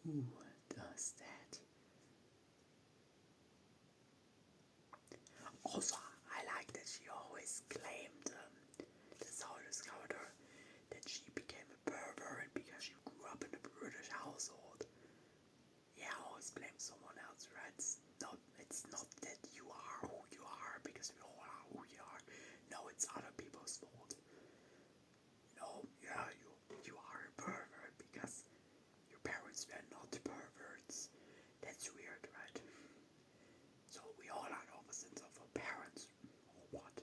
Who does that? Also, I like that she always claimed, that's how I discovered her, that she became a pervert because she grew up in a British household. Yeah, I always blame someone else, right? It's not that you are who you are because we all are who we are. No, it's other people's fault. No, yeah, you are a pervert because your parents were not perverts. That's weird, right? So we all are opposites of our parents, or what?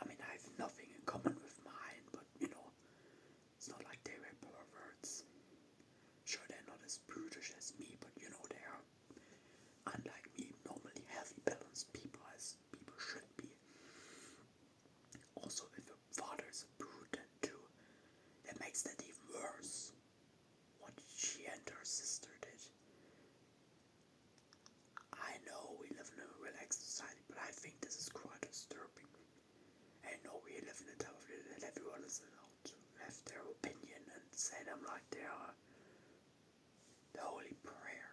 I mean, I have nothing in common with mine, but it's not like they were perverts. Sure, they're not as prudish as me, but they are, unlike me, normally healthy, balanced people as people should be. Also, if your father is a prude too, that makes that even worse. What she and her sister did. I know we live in a relaxed society, but I think this is quite disturbing. I know we live in a time that everyone is allowed to have their opinion and say them like they are the holy prayer.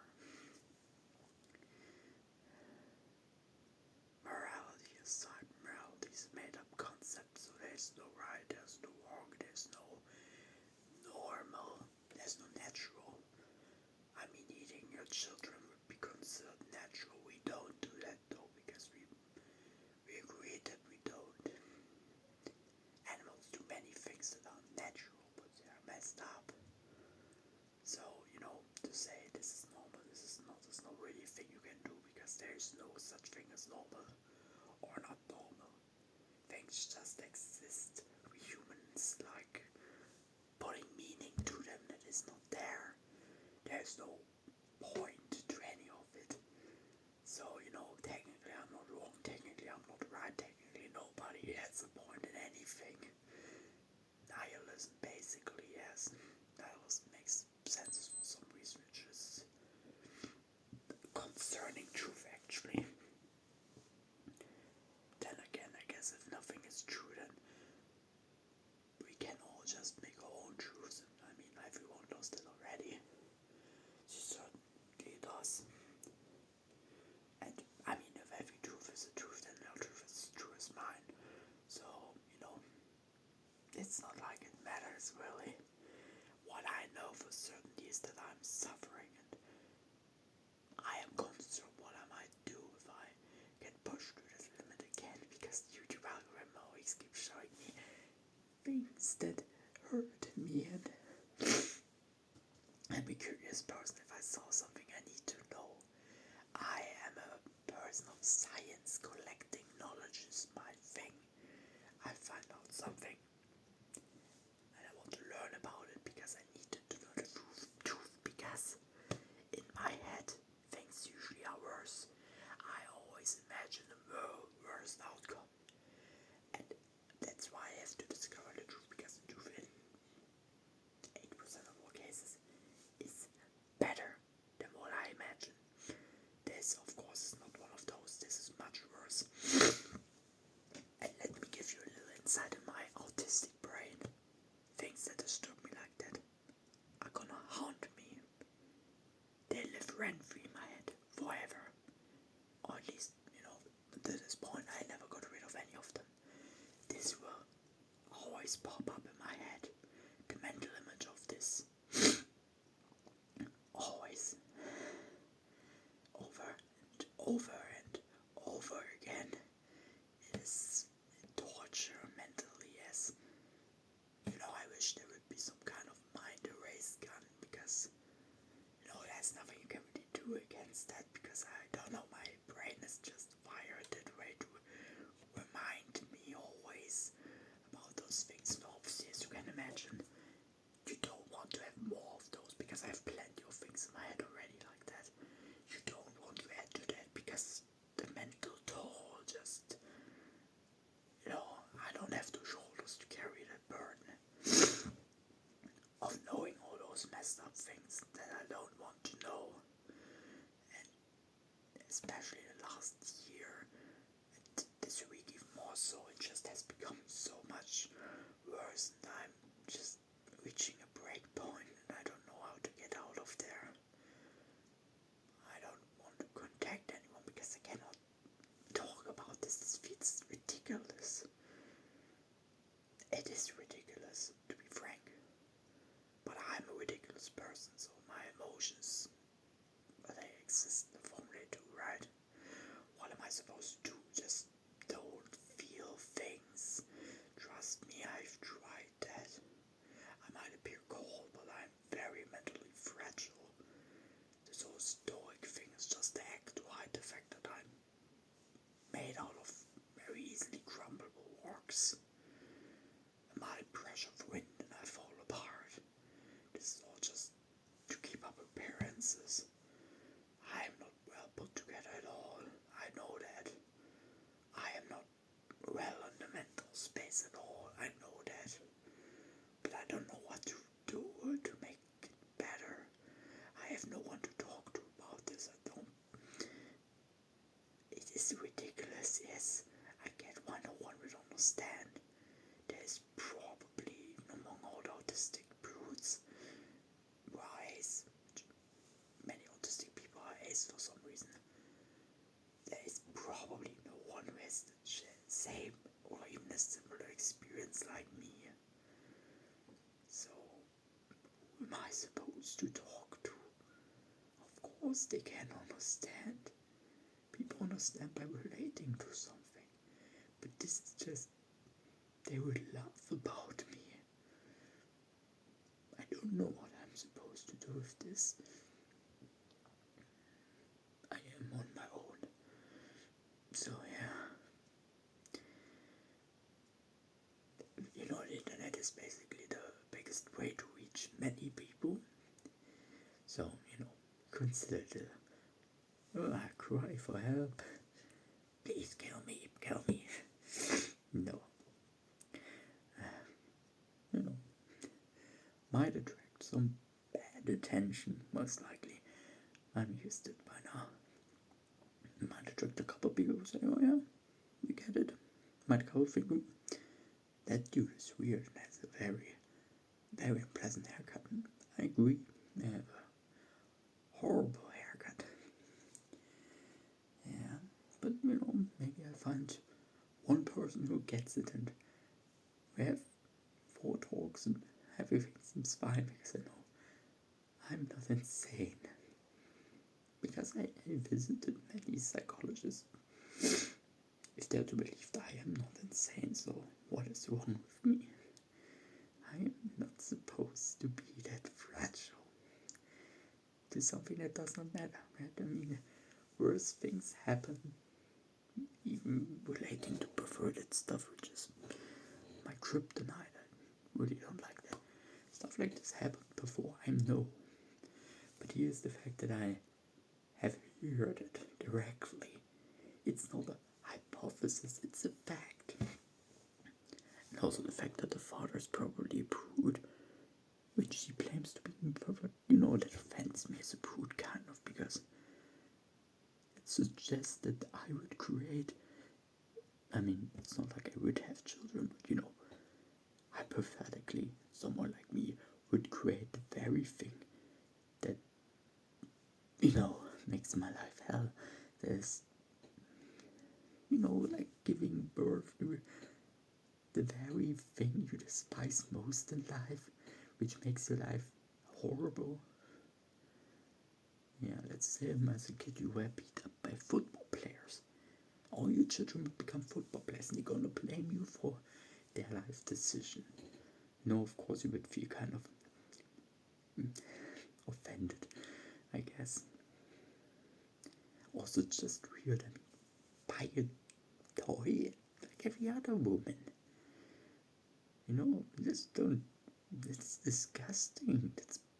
Morality aside, morality is a made-up concept, so there's no right, there's no wrong, there's no normal, there's no natural. I mean, eating your children would be considered natural. We don't do that though, because we agree that we don't. Animals do many things that are natural, but they are messed up. So, to say this is normal, this is not really a thing you can do because there is no such thing as normal or not normal. Things just exist. We humans like putting meaning to them that is not there. There's no point to any of it. So, technically I'm not wrong, technically I'm not right, technically nobody has a point in anything. Nihilism, basically, yes. Nihilism makes sense for some researchers concerning truth, actually. Then again, I guess if nothing is true, then we can all just make our own truths. I mean, everyone does that already. She certainly does. And I mean, if every truth is a truth, then no truth is as true as mine. So, it's not like it matters really. What I know for certainty is that I'm suffering, and I am concerned what I might do if I get pushed to this limit again, because the YouTube algorithm always keeps showing me things that hurt me, and I'm a curious person. If I saw something I need to know, I am a person of science. Collecting knowledge is my thing. I find out something and I want to learn about it because I need to know the truth, because in my head things usually are worse. I always imagine the worst outcome, and that's why I have to discover the truth, because the truth in 80% of all cases is better than what I imagine. This, of course, is not one of those. This is much worse. And let me give you a little insight in my autistic brain. Things that disturb me like that are gonna haunt me. They live rent-free in my head forever. Or at least, to this point, I never got rid of any of them. This will always pop up in my head. The mental image of this. Always. Over and over and over again. It is torture mentally, yes. I wish there would be some kind of mind erase gun, because there's nothing you can really do against that, because I don't know, my brain is just wired that way to remind me always about those things. So obviously, as you can imagine, you don't want to have more of those, because I have plenty of things in my head already like that. You don't want to add to that, because the mental toll just, I don't have the shoulders to carry that burden of knowing all those messed up things that I don't want to know. And especially the last year, and this week even more so, it just has become so much worse, and I'm just reaching a break point, and I don't know how to get out of there. It is ridiculous, to be frank. But I'm a ridiculous person, so my emotions, they exist for me too, right? What am I supposed to do? Just don't feel things. Trust me, I've tried that. I might appear cold, but I'm very mentally fragile. This whole stoic thing is just to act to hide the fact that I'm made out of very easily crumbleable rocks. And my pressure of wind and I fall apart. This is all just to keep up appearances. I am not well put together at all. I know that. I am not well in the mental space at all. I know that. But I don't know what to do to make it better. I have no one to talk to about this. I don't. It is ridiculous, yes. I get why no one would understand. There's probably, among all the autistic brutes, who are ace. Many autistic people are ace for some reason. There is probably no one who has the same or even a similar experience like me. So, who am I supposed to talk to? Of course they can understand. People understand by relating to something. But this is just, they would laugh about me. I don't know what I'm supposed to do with this. I am on my own. So yeah. You know, the internet is basically the biggest way to reach many people. So, you know, consider I cry for help. Please kill me. No. You know, might attract some bad attention, most likely. I'm used to it by now. Might attract a couple people who say, oh yeah, we get it. Might a couple think, that dude is weird and has a very, very unpleasant haircut. I agree, they have a horrible haircut. Yeah, but you know, maybe I find one person who gets it and we have 4 talks and everything seems fine because I know I'm not insane. Because I visited many psychologists. If they're to believe that I am not insane, so what is wrong with me? I am not supposed to be that fragile. To something that does not matter, right? I mean, worse things happen, even relating to perverted stuff, which is my kryptonite. I really don't like that. Stuff like this happened before, I know. But here's the fact that I have heard it directly. It's not a hypothesis, it's a fact. And also the fact that the father is probably a prude, which he claims to be imperfect. You know, that offends me as a prude, kind of, because it suggests that I would create, I mean, it's not like I would have children, but you know, hypothetically, someone like me would create the very thing that, you know, makes my life hell. There's, you know, like giving birth to the very thing you despise most in life, which makes your life horrible. Yeah, let's say as a kid you were beat up by football players. All your children would become football players and they're gonna blame you for their life decision. No, of course you would feel kind of offended, I guess. Also, it's just weird. I mean, buy a toy like every other woman. You know, just don't. It's disgusting.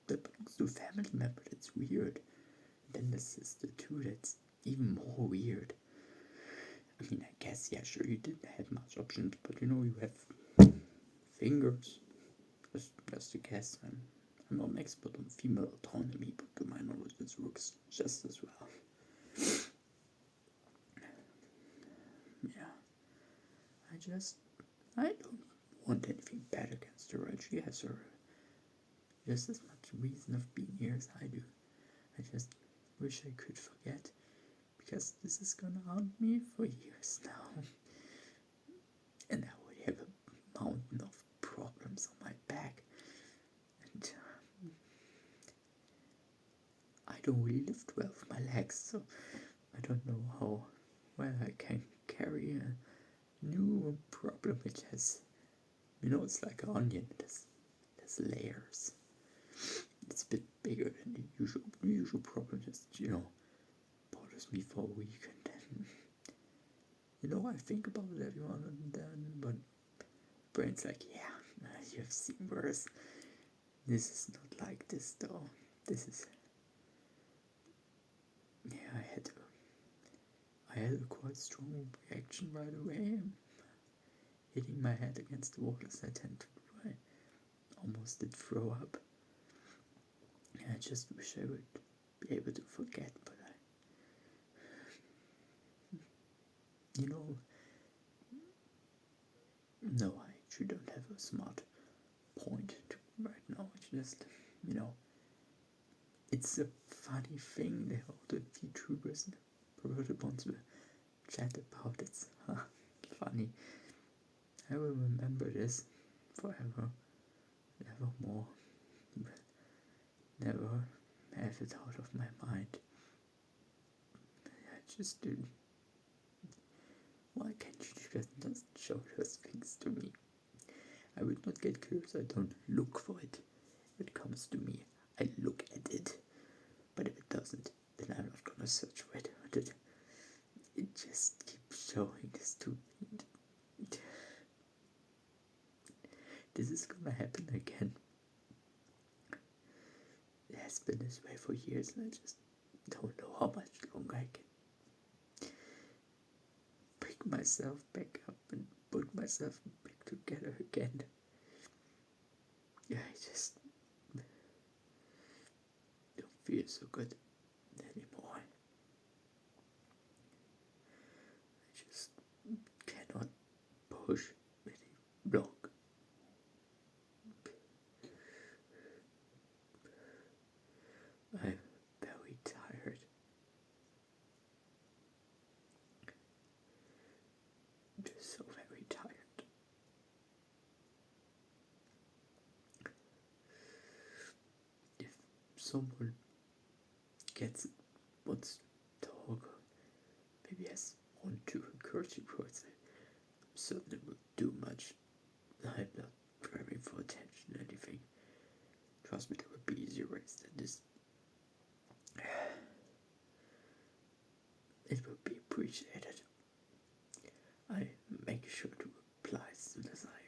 That belongs to a family member. That's weird. And then the sister too. That's even more weird. I mean, I guess, yeah, sure, you didn't have much options, but you know, you have fingers. Just to guess. I'm not an expert on female autonomy, but to my knowledge, this works just as well. Yeah. I don't want anything bad against her, right? She has her just as much reason of being here as I do. I just wish I could forget, because this is gonna haunt me for years now. And I would have a mountain of don't really lift well with my legs, so I don't know how well I can carry a new problem which has, it's like an onion. There's layers. It's a bit bigger than the usual. The usual problem just, bothers me for a week, and then, I think about it every now and then, but brain's like, yeah, you've seen worse. This is not like this though. This is, yeah, I had a quite strong reaction right away, hitting my head against the wall as I tend to do. I almost did throw up. I just wish I would be able to forget, but no, I actually don't have a smart point right now. It's just, it's a funny thing that all the VTubers and perverted ones will chat about. It's funny. I will remember this forever, nevermore. Never have it out of my mind. I just do. Why can't you just show those things to me? I would not get curious. I don't look for it. If it comes to me, I look at it. But if it doesn't, then I'm not gonna search for it. It just keeps showing this to me. This is gonna happen again. It has been this way for years, and I just don't know how much longer I can pick myself back up and put myself back together again. I just don't feel so good anymore. I just cannot push any block. I'm very tired. Just so very tired. If someone wants to talk, maybe has one, two encouraging words, I certainly would do much. I'm not grabbing for attention or anything. Trust me, there would be easier ways than this. It would be appreciated. I make sure to reply as soon as I